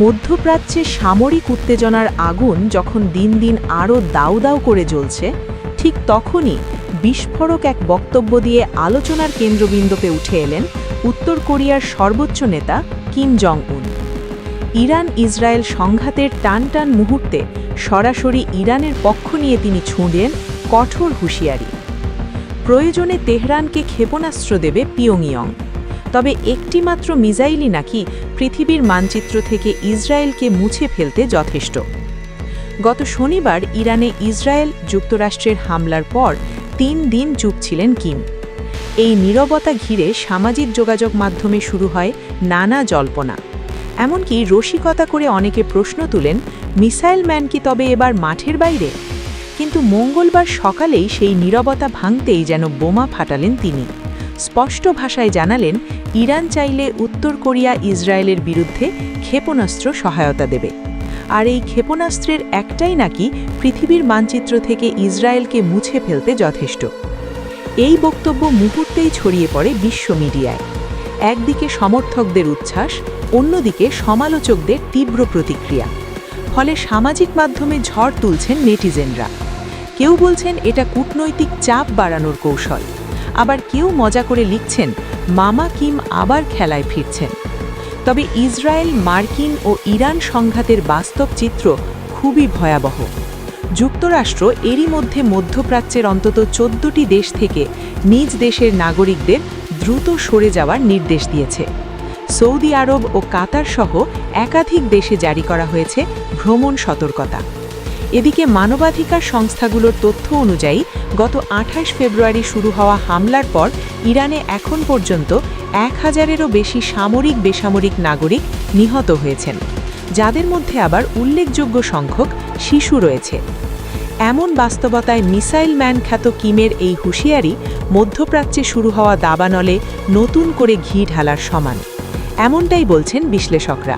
মধ্যপ্রাচ্যে সামরিক উত্তেজনার আগুন যখন দিন দিন আরও দাউ দাউ করে জ্বলছে, ঠিক তখনই বিস্ফোরক এক বক্তব্য দিয়ে আলোচনার কেন্দ্রবিন্দুতে উঠে এলেন উত্তর কোরিয়ার সর্বোচ্চ নেতা কিম জং উন। ইরান ইসরায়েল সংঘাতের টান টান মুহূর্তে সরাসরি ইরানের পক্ষ নিয়ে তিনি ছুঁড়লেন কঠোর হুঁশিয়ারি। প্রয়োজনে তেহরানকে ক্ষেপণাস্ত্র দেবে পিয়ংইয়ং, তবে একটিমাত্র মিসাইলই নাকি পৃথিবীর মানচিত্র থেকে ইসরায়েলকে মুছে ফেলতে যথেষ্ট। গত শনিবার ইরানে ইসরায়েল যুক্তরাষ্ট্রের হামলার পর 3 দিন চুপ ছিলেন কিম। এই নীরবতা ঘিরে সামাজিক যোগাযোগ মাধ্যমে শুরু হয় নানা জল্পনা। এমনকি রসিকতা করে অনেকে প্রশ্ন তুলেন, মিসাইল ম্যান কি তবে এবার মাঠের বাইরে? কিন্তু মঙ্গলবার সকালেই সেই নীরবতা ভাঙতেই যেন বোমা ফাটালেন তিনি। স্পষ্ট ভাষায় জানালেন, ইরান চাইলে উত্তর কোরিয়া ইসরায়েলের বিরুদ্ধে ক্ষেপণাস্ত্র সহায়তা দেবে, আর এই ক্ষেপণাস্ত্রের একটাই নাকি পৃথিবীর মানচিত্র থেকে ইসরায়েলকে মুছে ফেলতে যথেষ্ট। এই বক্তব্য মুহূর্তেই ছড়িয়ে পড়ে বিশ্ব মিডিয়ায়। একদিকে সমর্থকদের উচ্ছ্বাস, অন্যদিকে সমালোচকদের তীব্র প্রতিক্রিয়া। ফলে সামাজিক মাধ্যমে ঝড় তুলছেন নেটিজেনরা। কেউ বলছেন এটা কূটনৈতিক চাপ বাড়ানোর কৌশল, আবার কেউ মজা করে লিখছেন মামা কিম আবার খেলায় ফিরছেন। তবে ইসরায়েল, মার্কিন ও ইরান সংঘাতের বাস্তব চিত্র খুবই ভয়াবহ। যুক্তরাষ্ট্র এরই মধ্যে মধ্যপ্রাচ্যের অন্তত 14টি দেশ থেকে নিজ দেশের নাগরিকদের দ্রুত সরে যাওয়ার নির্দেশ দিয়েছে। সৌদি আরব ও কাতার সহ একাধিক দেশে জারি করা হয়েছে ভ্রমণ সতর্কতা। এদিকে মানবাধিকার সংস্থাগুলোর তথ্য অনুযায়ী গত 28 ফেব্রুয়ারি শুরু হওয়া হামলার পর ইরানে এখন পর্যন্ত 1000-এরও বেশি সামরিক বেসামরিক নাগরিক নিহত হয়েছেন, যাদের মধ্যে আবার উল্লেখযোগ্য সংখ্যক শিশু রয়েছে। এমন বাস্তবতায় মিসাইল ম্যান খ্যাত কিমের এই হুঁশিয়ারি মধ্যপ্রাচ্যে শুরু হওয়া দাবানলে নতুন করে ঘি ঢালার সমান, এমনটাই বলছেন বিশ্লেষকরা।